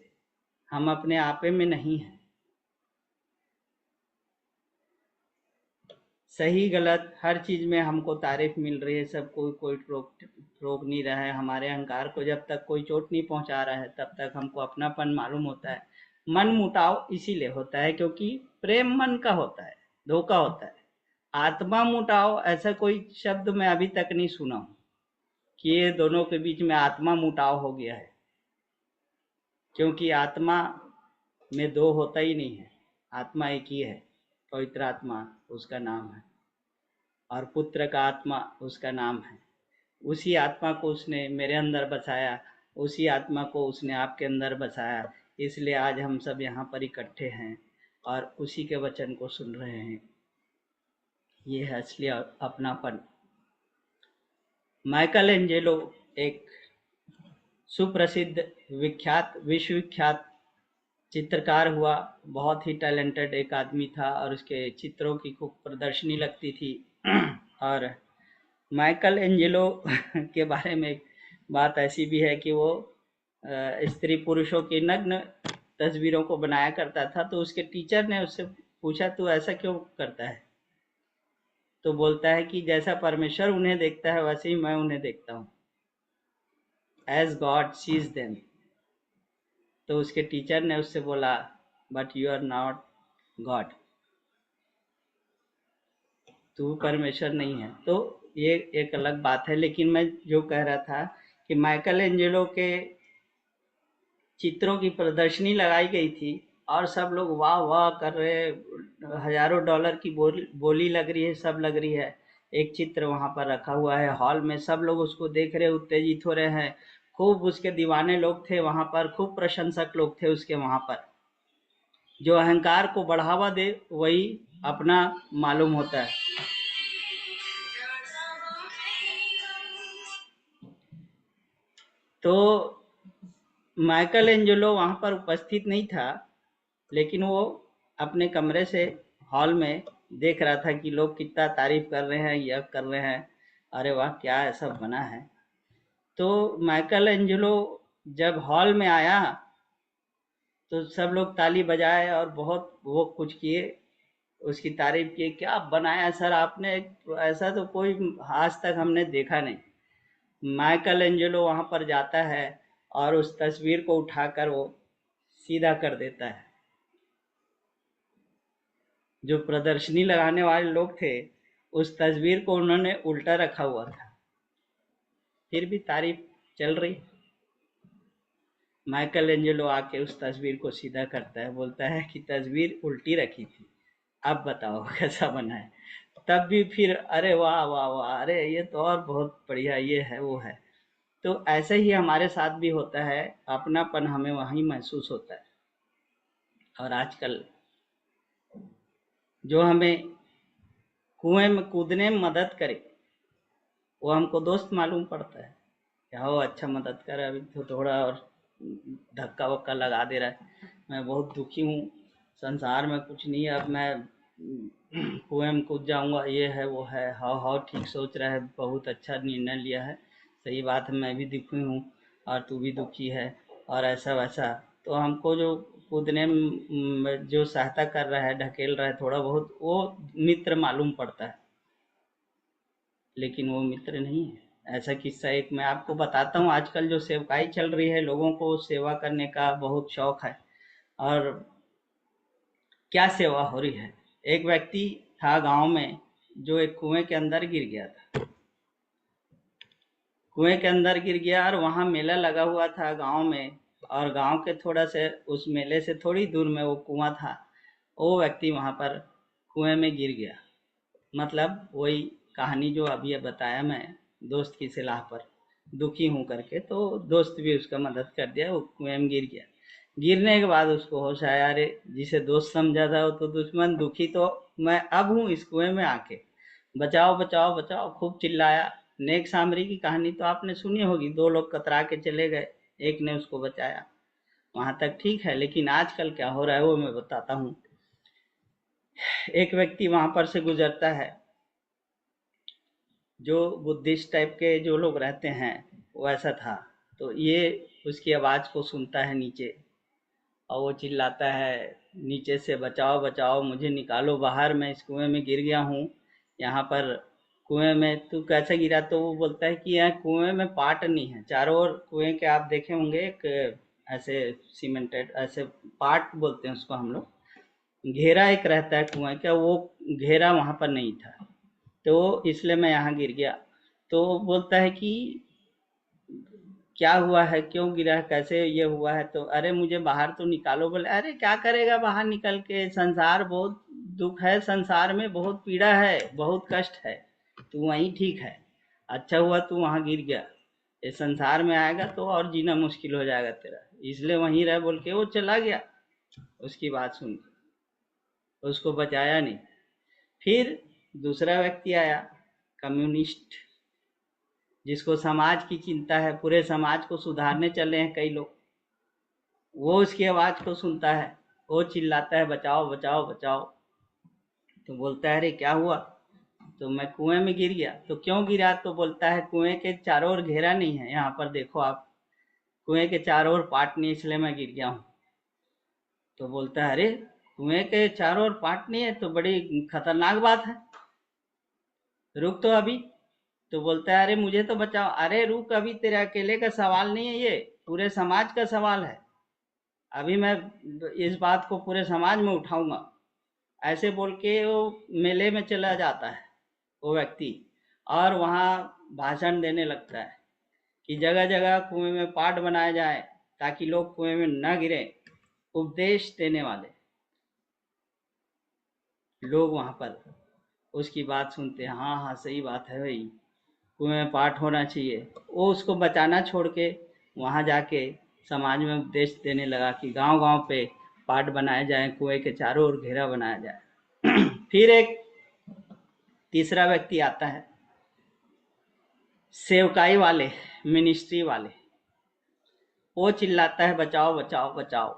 हम अपने आपे में नहीं हैं। सही गलत हर चीज़ में हमको तारीफ मिल रही है, सब कोई रोक नहीं रहा है। हमारे अहंकार को जब तक कोई चोट नहीं पहुंचा रहा है तब तक हमको अपनापन मालूम होता है। मन मुटाव इसीलिए होता है क्योंकि प्रेम मन का होता है, धोखा होता है। आत्मा मुटाव ऐसा कोई शब्द मैं अभी तक नहीं सुना हूँ कि ये दोनों के बीच में आत्मा मुटाव हो गया है, क्योंकि आत्मा में दो होता ही नहीं है, आत्मा एक ही है। पवित्र आत्मा उसका नाम है और पुत्र का आत्मा उसका नाम है। उसी आत्मा को उसने मेरे अंदर बसाया, उसी आत्मा को उसने आपके अंदर बसाया, इसलिए आज हम सब यहाँ पर इकट्ठे हैं और उसी के वचन को सुन रहे हैं। ये है असली अपनापन। माइकल एंजेलो एक सुप्रसिद्ध विश्वविख्यात चित्रकार हुआ, बहुत ही टैलेंटेड एक आदमी था और उसके चित्रों की खूब प्रदर्शनी लगती थी। और माइकल एंजेलो के बारे में एक बात ऐसी भी है कि वो स्त्री पुरुषों की नग्न तस्वीरों को बनाया करता था। तो उसके टीचर ने उससे पूछा, तू ऐसा क्यों करता है? तो बोलता है कि जैसा परमेश्वर उन्हें देखता है वैसे ही मैं उन्हें देखता हूँ, एज गॉड सीज देम। तो उसके टीचर ने उससे बोला, but you are not God, तू परमेश्वर नहीं है। तो ये एक अलग बात है। लेकिन मैं जो कह रहा था कि माइकल एंजेलो के चित्रों की प्रदर्शनी लगाई गई थी और सब लोग वाह वाह कर रहे, हजारों डॉलर की बोली लग रही है, सब लग रही है। एक चित्र वहां पर रखा हुआ है हॉल में, सब लोग उसको देख रहे, उत्तेजित हो रहे हैं, खूब उसके दीवाने लोग थे वहां पर, खूब प्रशंसक लोग थे उसके वहां पर। जो अहंकार को बढ़ावा दे वही अपना मालूम होता है। तो माइकल एंजेलो वहां पर उपस्थित नहीं था, लेकिन वो अपने कमरे से हॉल में देख रहा था कि लोग कितना तारीफ कर रहे हैं, यह कर रहे हैं, अरे वाह क्या ऐसा बना है। तो माइकल एंजेलो जब हॉल में आया तो सब लोग ताली बजाए और बहुत वो कुछ किए, उसकी तारीफ किए, क्या बनाया सर आपने, ऐसा तो कोई आज तक हमने देखा नहीं। माइकल एंजेलो वहां पर जाता है और उस तस्वीर को उठाकर वो सीधा कर देता है। जो प्रदर्शनी लगाने वाले लोग थे उस तस्वीर को उन्होंने उल्टा रखा हुआ था, फिर भी तारीफ चल रही। माइकल एंजेलो आके उस तस्वीर को सीधा करता है, बोलता है कि तस्वीर उल्टी रखी थी, अब बताओ कैसा बना है। तब भी फिर अरे वाह वाह वाह, अरे ये तो और बहुत बढ़िया, ये है वो है। तो ऐसे ही हमारे साथ भी होता है, अपनापन हमें वहीं महसूस होता है। और आजकल जो हमें कुएं में कूदने में मदद करे वो हमको दोस्त मालूम पड़ता है, हो अच्छा मदद कर, अभी तो थोड़ा और धक्का वक्का लगा दे रहा है, मैं बहुत दुखी हूँ, संसार में कुछ नहीं है, अब मैं कुएं में कूद जाऊँगा, ये है वो है। हाँ ठीक सोच रहा है, बहुत अच्छा निर्णय लिया है, सही बात है, मैं भी दुखी हूँ और तू भी दुखी है और ऐसा वैसा। तो हमको जो कूदने में जो सहायता कर रहा है, ढकेल रहा है थोड़ा बहुत, वो मित्र मालूम पड़ता है, लेकिन वो मित्र नहीं है। ऐसा किस्सा एक मैं आपको बताता हूँ। आजकल जो सेवकाई चल रही है, लोगों को सेवा करने का बहुत शौक है, और क्या सेवा हो रही है। एक व्यक्ति था गांव में जो एक कुएं के अंदर गिर गया था। कुएं के अंदर गिर गया और वहां मेला लगा हुआ था गांव में, और गांव के थोड़ा से उस मेले से थोड़ी दूर में वो कुआं था। वो व्यक्ति वहां पर कुएं में गिर गया। मतलब वही कहानी जो अभी बताया मैं, दोस्त की सलाह पर दुखी हूँ करके, तो दोस्त भी उसका मदद कर दिया। वो कुएं में गिर गया। गिरने के बाद उसको होश आया, अरे जिसे दोस्त समझा था वो तो दुश्मन, दुखी तो मैं अब हूँ इस कुएं में आके, बचाओ बचाओ बचाओ, खूब चिल्लाया। नेक सामरी की कहानी तो आपने सुनी होगी, 2 लोग कतरा के चले गए, एक ने उसको बचाया। वहां तक ठीक है, लेकिन आजकल क्या हो रहा है वो मैं बताता हूँ। एक व्यक्ति वहां पर से गुजरता है, जो बुद्धिस्ट टाइप के जो लोग रहते हैं वैसा था। तो ये उसकी आवाज़ को सुनता है नीचे, और वो चिल्लाता है नीचे से, बचाओ बचाओ, मुझे निकालो बाहर, मैं इस कुएं में गिर गया हूँ। यहाँ पर कुएं में तू कैसे गिरा? तो वो बोलता है कि यहाँ कुएं में पाट नहीं है, चारों ओर कुएं के आप देखे होंगे एक ऐसे सीमेंटेड, ऐसे पाट बोलते हैं उसको हम लोग, घेरा एक रहता है कुएं का, वो घेरा वहां पर नहीं था, तो इसलिए मैं यहाँ गिर गया। तो बोलता है कि क्या हुआ है, क्यों गिरा है, कैसे ये हुआ है? तो अरे मुझे बाहर तो निकालो। बोले अरे क्या करेगा बाहर निकल के, संसार बहुत दुख है, संसार में बहुत पीड़ा है, बहुत कष्ट है, तू वहीं ठीक है, अच्छा हुआ तू वहां गिर गया, ये संसार में आएगा तो और जीना मुश्किल हो जाएगा तेरा, इसलिए वहीं रह, बोल के वो चला गया। उसकी बात सुन के उसको बचाया नहीं। फिर दूसरा व्यक्ति आया, कम्युनिस्ट, जिसको समाज की चिंता है, पूरे समाज को सुधारने चले हैं कई लोग। वो उसकी आवाज को सुनता है, वो चिल्लाता है बचाओ बचाओ बचाओ। तो बोलता है अरे क्या हुआ? तो मैं कुएं में गिर गया। तो क्यों गिरा? तो बोलता है कुएं के चारों ओर घेरा नहीं है, यहाँ पर देखो आप, कुएं के चारों ओर पाट नहीं, इसलिए मैं गिर गया हूँ। तो बोलता है अरे कुएं के चारों ओर पाट नहीं है तो बड़ी खतरनाक बात है, रुक तो अभी। तो बोलता है अरे मुझे तो बचाओ। अरे रुक अभी, तेरे अकेले का सवाल नहीं है, ये पूरे समाज का सवाल है, अभी मैं इस बात को पूरे समाज में उठाऊंगा। ऐसे बोल के वो मेले में चला जाता है वो व्यक्ति, और वहाँ भाषण देने लगता है कि जगह जगह कुएं में पाट बनाया जाए ताकि लोग कुएं में न गिरे। उपदेश देने वाले लोग वहाँ पर उसकी बात सुनते हैं, हाँ हाँ सही बात है भाई, कुएं में पाठ होना चाहिए। वो उसको बचाना छोड़ के वहाँ जाके समाज में उपदेश देने लगा कि गांव गांव पे पाठ बनाए जाए, कुएं के चारों ओर घेरा बनाया जाए। फिर एक तीसरा व्यक्ति आता है, सेवकाई वाले, मिनिस्ट्री वाले, वो चिल्लाता है बचाओ बचाओ बचाओ।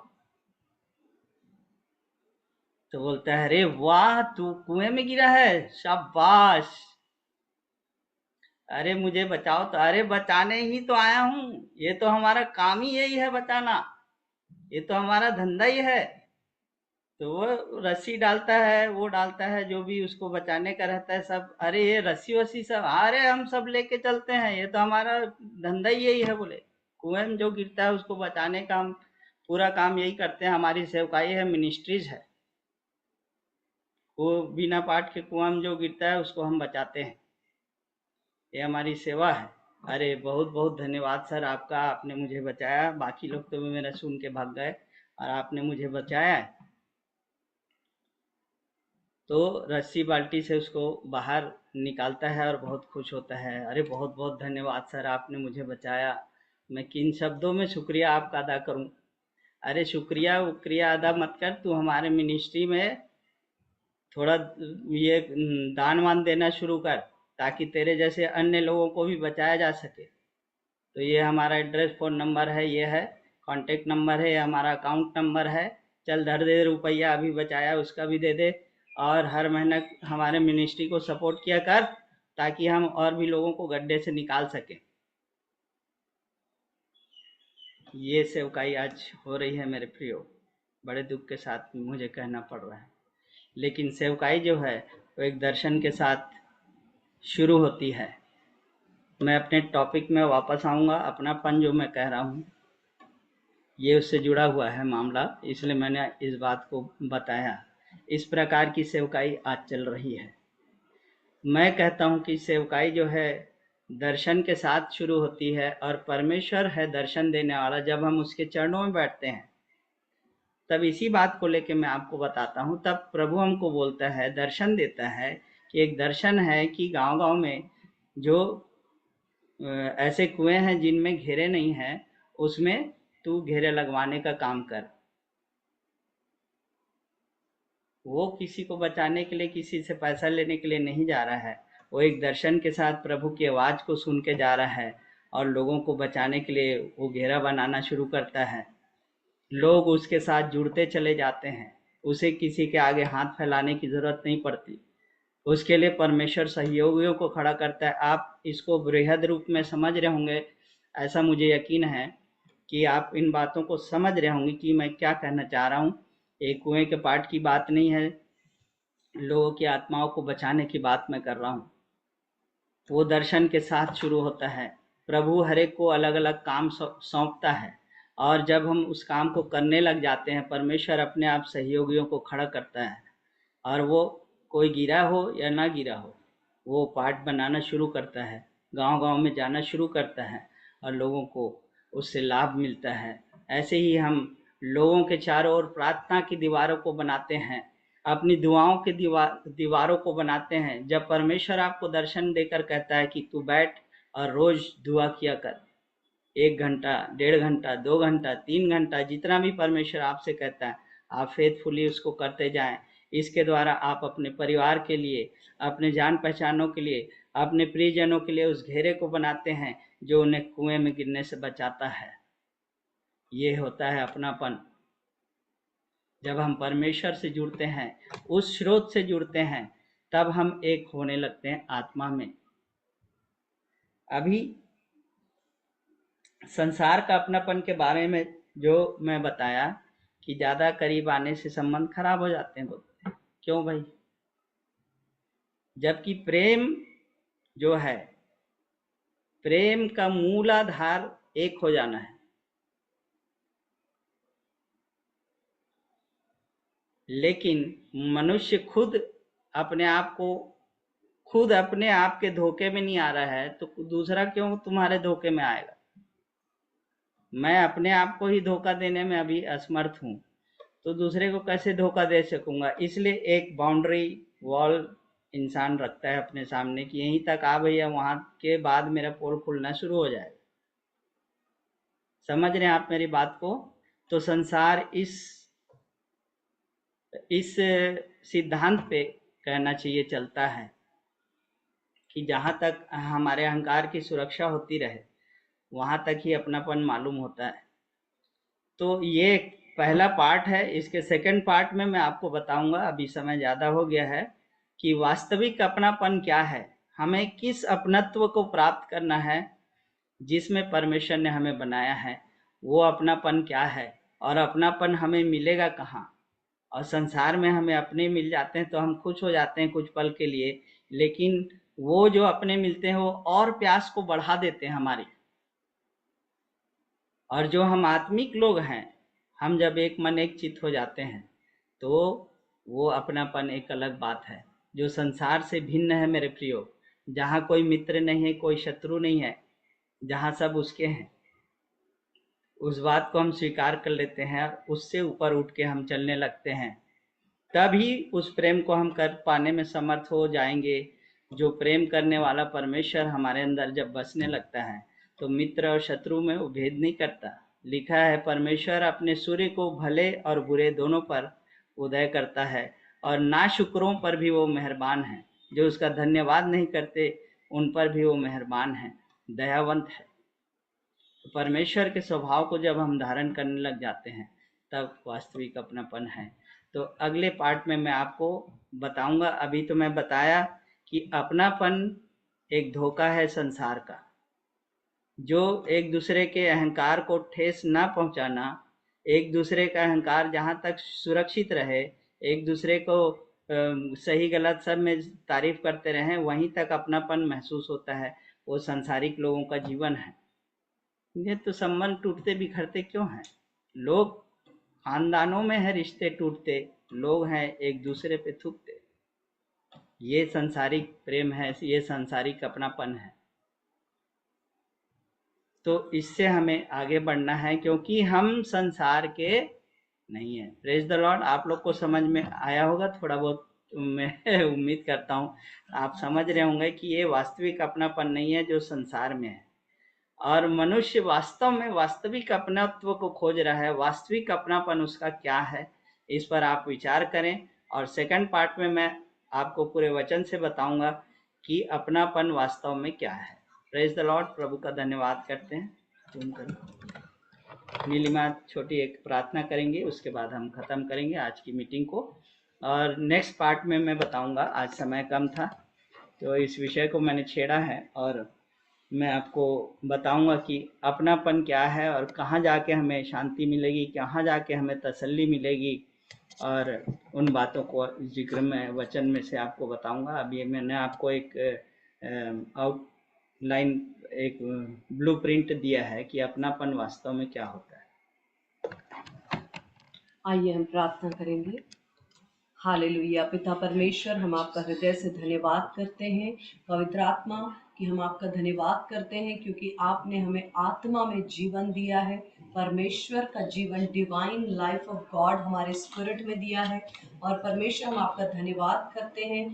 तो बोलता है अरे वाह, तू कुएं में गिरा है, शाबाश, अरे मुझे बचाओ। तो अरे बचाने ही तो आया हूँ, ये तो हमारा काम ही यही है बचाना, ये तो हमारा धंधा ही है। तो वो रस्सी डालता है, वो डालता है जो भी उसको बचाने का रहता है सब, अरे ये रस्सी वस्सी सब, अरे हम सब लेके चलते हैं, ये तो हमारा धंधा ही यही है। बोले कुएं में जो गिरता है उसको बचाने का हम पूरा काम यही करते हैं, हमारी सेवकाई है, मिनिस्ट्रीज है। वो बिना पाठ के कुआं में जो गिरता है उसको हम बचाते हैं, ये हमारी सेवा है। अरे बहुत बहुत धन्यवाद सर आपका, आपने मुझे बचाया, बाकी लोग तो मेरा सुन के भाग गए और आपने मुझे बचाया है। तो रस्सी बाल्टी से उसको बाहर निकालता है और बहुत खुश होता है, अरे बहुत बहुत धन्यवाद सर आपने मुझे बचाया, मैं किन शब्दों में शुक्रिया आपका अदा करूं? अरे शुक्रिया उक्रिया अदा मत कर, तू हमारे मिनिस्ट्री में थोड़ा ये दान वान देना शुरू कर, ताकि तेरे जैसे अन्य लोगों को भी बचाया जा सके। तो ये हमारा एड्रेस, फ़ोन नंबर है, ये है कॉन्टेक्ट नंबर है, ये हमारा अकाउंट नंबर है, चल धर दे रुपया, अभी बचाया उसका भी दे दे, और हर महीने हमारे मिनिस्ट्री को सपोर्ट किया कर ताकि हम और भी लोगों को गड्ढे से निकाल सकें। ये सेवकाई आज हो रही है मेरे प्रियो, बड़े दुख के साथ मुझे कहना पड़ रहा है। लेकिन सेवकाई जो है वो एक दर्शन के साथ शुरू होती है। मैं अपने टॉपिक में वापस आऊँगा। अपनापन जो मैं कह रहा हूँ ये उससे जुड़ा हुआ है मामला, इसलिए मैंने इस बात को बताया। इस प्रकार की सेवकाई आज चल रही है। मैं कहता हूँ कि सेवकाई जो है दर्शन के साथ शुरू होती है, और परमेश्वर है दर्शन देने वाला। जब हम उसके चरणों में बैठते हैं तब इसी बात को लेके मैं आपको बताता हूँ, तब प्रभु हमको बोलता है, दर्शन देता है कि एक दर्शन है कि गांव-गांव में जो ऐसे कुएं हैं जिनमें घेरे नहीं हैं, उसमें तू घेरे लगवाने का काम कर। वो किसी को बचाने के लिए, किसी से पैसा लेने के लिए नहीं जा रहा है। वो एक दर्शन के साथ प्रभु की आवाज़ को सुन के जा रहा है, और लोगों को बचाने के लिए वो घेरा बनाना शुरू करता है। लोग उसके साथ जुड़ते चले जाते हैं। उसे किसी के आगे हाथ फैलाने की ज़रूरत नहीं पड़ती। उसके लिए परमेश्वर सहयोगियों को खड़ा करता है। आप इसको बृहद रूप में समझ रहे होंगे, ऐसा मुझे यकीन है कि आप इन बातों को समझ रहे होंगे कि मैं क्या कहना चाह रहा हूँ। एक कुएं के पाठ की बात नहीं है, लोगों की आत्माओं को बचाने की बात मैं कर रहा हूँ। वो दर्शन के साथ शुरू होता है। प्रभु हर एक को अलग अलग काम सौंपता है, और जब हम उस काम को करने लग जाते हैं, परमेश्वर अपने आप सहयोगियों को खड़ा करता है, और वो कोई गिरा हो या ना गिरा हो, वो पाठ बनाना शुरू करता है, गांव-गांव में जाना शुरू करता है, और लोगों को उससे लाभ मिलता है। ऐसे ही हम लोगों के चारों ओर प्रार्थना की दीवारों को बनाते हैं, अपनी दुआओं की दीवारों को बनाते हैं। जब परमेश्वर आपको दर्शन देकर कहता है कि तू बैठ और रोज दुआ किया कर, 1 घंटा, 1.5 घंटा, 2 घंटा, 3 घंटा, जितना भी परमेश्वर आपसे कहता है, आप फेथफुली उसको करते जाएं। इसके द्वारा आप अपने परिवार के लिए, अपने जान पहचानों के लिए, अपने प्रियजनों के लिए उस घेरे को बनाते हैं जो उन्हें कुएं में गिरने से बचाता है। ये होता है अपनापन। जब हम परमेश्वर से जुड़ते हैं, उस स्रोत से जुड़ते हैं, तब हम एक होने लगते हैं आत्मा में। अभी संसार का अपनापन के बारे में जो मैं बताया कि ज़्यादा करीब आने से संबंध खराब हो जाते हैं, बोलते हैं क्यों भाई? जबकि प्रेम जो है, प्रेम का मूलाधार एक हो जाना है। लेकिन मनुष्य खुद अपने आप के धोखे में नहीं आ रहा है, तो दूसरा क्यों तुम्हारे धोखे में आएगा? मैं अपने आप को ही धोखा देने में अभी असमर्थ हूँ, तो दूसरे को कैसे धोखा दे सकूंगा? इसलिए एक बाउंड्री वॉल इंसान रखता है अपने सामने कि यहीं तक आ भैया, वहां के बाद मेरा पोल खुलना शुरू हो जाएगा। समझ रहे हैं आप मेरी बात को? तो संसार इस सिद्धांत पे कहना चाहिए चलता है कि जहां तक हमारे अहंकार की सुरक्षा होती रहे, वहां तक ही अपनापन मालूम होता है। तो ये पहला पार्ट है। इसके सेकंड पार्ट में मैं आपको बताऊंगा, अभी समय ज़्यादा हो गया है, कि वास्तविक अपनापन क्या है, हमें किस अपनत्व को प्राप्त करना है जिसमें परमेश्वर ने हमें बनाया है, वो अपनापन क्या है, और अपनापन हमें मिलेगा कहाँ। और संसार में हमें अपने मिल जाते हैं तो हम खुश हो जाते हैं कुछ पल के लिए, लेकिन वो जो अपने मिलते हैं वो और प्यास को बढ़ा देते हैं हमारी। और जो हम आत्मिक लोग हैं, हम जब एक मन एक चित्त हो जाते हैं, तो वो अपनापन एक अलग बात है जो संसार से भिन्न है मेरे प्रियो। जहाँ कोई मित्र नहीं है, कोई शत्रु नहीं है, जहाँ सब उसके हैं, उस बात को हम स्वीकार कर लेते हैं, उससे ऊपर उठ के हम चलने लगते हैं, तभी उस प्रेम को हम कर पाने में समर्थ हो जाएंगे। जो प्रेम करने वाला परमेश्वर हमारे अंदर जब बसने लगता है, तो मित्र और शत्रु में वो भेद नहीं करता। लिखा है, परमेश्वर अपने सूर्य को भले और बुरे दोनों पर उदय करता है, और नाशुकरों पर भी वो मेहरबान है। जो उसका धन्यवाद नहीं करते, उन पर भी वो मेहरबान है, दयावंत है। तो परमेश्वर के स्वभाव को जब हम धारण करने लग जाते हैं, तब वास्तविक अपनापन है। तो अगले पार्ट में मैं आपको बताऊंगा। अभी तो मैं बताया कि अपनापन एक धोखा है संसार का, जो एक दूसरे के अहंकार को ठेस ना पहुंचाना, एक दूसरे का अहंकार जहां तक सुरक्षित रहे, एक दूसरे को सही गलत सब में तारीफ करते रहें, वहीं तक अपनापन महसूस होता है। वो सांसारिक लोगों का जीवन है। ये तो संबंध टूटते बिखरते क्यों हैं? लोग खानदानों में है रिश्ते टूटते, लोग हैं एक दूसरे पे थूकते। ये सांसारिक प्रेम है, ये सांसारिक अपनापन है। तो इससे हमें आगे बढ़ना है, क्योंकि हम संसार के नहीं है। Praise the Lord. आप लोग को समझ में आया होगा थोड़ा बहुत, मैं उम्मीद करता हूँ आप समझ रहे होंगे कि ये वास्तविक अपनापन नहीं है जो संसार में है। और मनुष्य वास्तव में वास्तविक अपनत्व को खोज रहा है। वास्तविक अपनापन उसका क्या है, इस पर आप विचार करें। और सेकंड पार्ट में मैं आपको पूरे वचन से बताऊंगा कि अपनापन वास्तव में क्या है। Praise the Lord. प्रभु का धन्यवाद करते हैं। नीलिमा छोटी एक प्रार्थना करेंगे, उसके बाद हम खत्म करेंगे आज की मीटिंग को। और नेक्स्ट पार्ट में मैं बताऊंगा, आज समय कम था तो इस विषय को मैंने छेड़ा है, और मैं आपको बताऊंगा कि अपनापन क्या है और कहाँ जाके हमें शांति मिलेगी, कहाँ जाके हमें तसल्ली मिलेगी, और उन बातों को जिक्र में वचन में से आपको बताऊंगा। अभी मैंने आपको एक आउटलाइन, एक ब्लूप्रिंट दिया है कि अपनापन वास्तव में क्या होता है। आइए हम प्रार्थना करेंगे। हालेलुया। पिता परमेश्वर, हम आपका हृदय से धन्यवाद करते हैं। पवित्र आत्मा कि हम आपका धन्यवाद करते हैं क्योंकि आपने हमें आत्मा में जीवन दिया है। परमेश्वर का जीवन, डिवाइन लाइफ ऑफ गॉड हमारे स्पिरिट में दिया है। और परमेश्वर हम आपका धन्यवाद करते हैं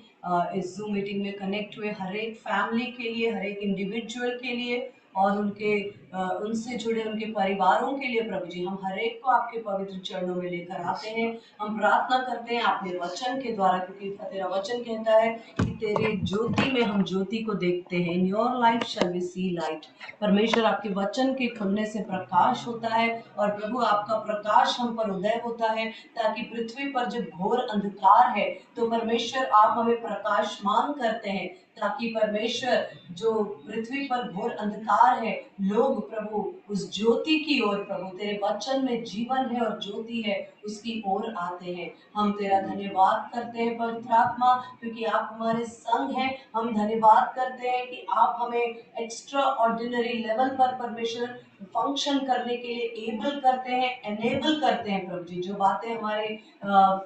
इस जूम मीटिंग में कनेक्ट हुए हर एक फैमिली के लिए, हर एक इंडिविजुअल के लिए, और उनसे जुड़े उनके परिवारों के लिए। प्रभु जी, हम हर एक को आपके पवित्र चरणों में लेकर आते हैं। हम प्रार्थना करते हैं आपके वचन के द्वारा, क्योंकि तेरा वचन कहता है कि तेरे ज्योति में हम ज्योति को देखते हैं। In your light shall we see light. परमेश्वर, आपके वचन के खुलने से प्रकाश होता है, और प्रभु आपका प्रकाश हम पर उदय होता है, ताकि पृथ्वी पर जब घोर अंधकार है तो परमेश्वर आप हमें प्रकाशमान करते हैं, ताकि परमेश्वर जो पृथ्वी पर घोर अंधकार है, लोग प्रभु उस ज्योति की ओर, प्रभु तेरे वचन में जीवन है और ज्योति है, उसकी ओर आते हैं। हम तेरा धन्यवाद करते हैं पवित्र आत्मा, क्योंकि आप हमारे संग हैं। हम धन्यवाद करते हैं कि आप हमें एक्स्ट्रा ऑर्डिनरी लेवल पर परमेश्वर फंक्शन करने के लिए एबल करते हैं, एनेबल करते हैं। प्रभु जी, जो बातें हमारे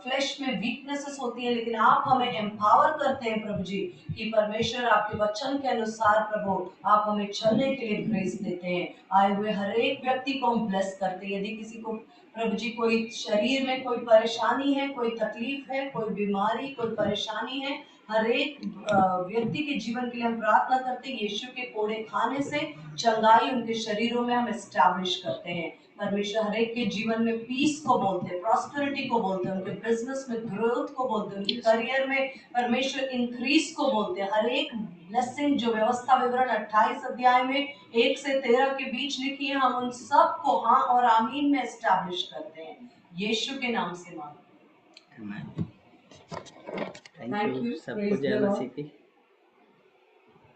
फ्लैश में वीकनेसेस होती हैं, लेकिन आप हमें एम्पावर करते हैं प्रभु जी, कि परमेश्वर आपके वचन के अनुसार प्रभु आप हमें चलने के लिए ग्रेस देते हैं। आए हुए हर एक व्यक्ति को हम ब्लेस करते हैं। यदि किसी को प्रभु जी कोई शरीर में कोई परेशानी है, कोई तकलीफ है, कोई बीमारी, कोई परेशानी है, हर एक व्यक्ति के जीवन के लिए हम प्रार्थना करते हैं। यीशु के कोड़े खाने से चंगाई उनके शरीरों में हम एस्टैब्लिश करते हैं। परमेश्वर हर एक के जीवन में पीस को बोलते हैं, प्रॉस्पेरिटी को बोलते हैं, उनके बिजनेस में ग्रोथ को बोलते हैं, उनके करियर में परमेश्वर इंक्रीज को बोलते हैं। हर एक ब्लेसिंग जो व्यवस्था विवरण 28 अध्याय में 1 से 13 के बीच लिखी है, हम उन सब को हाँ और आमीन में एस्टैब्लिश करते हैं, यीशु के नाम से मांगते हैं। Thank you. सबको जय मसीह की।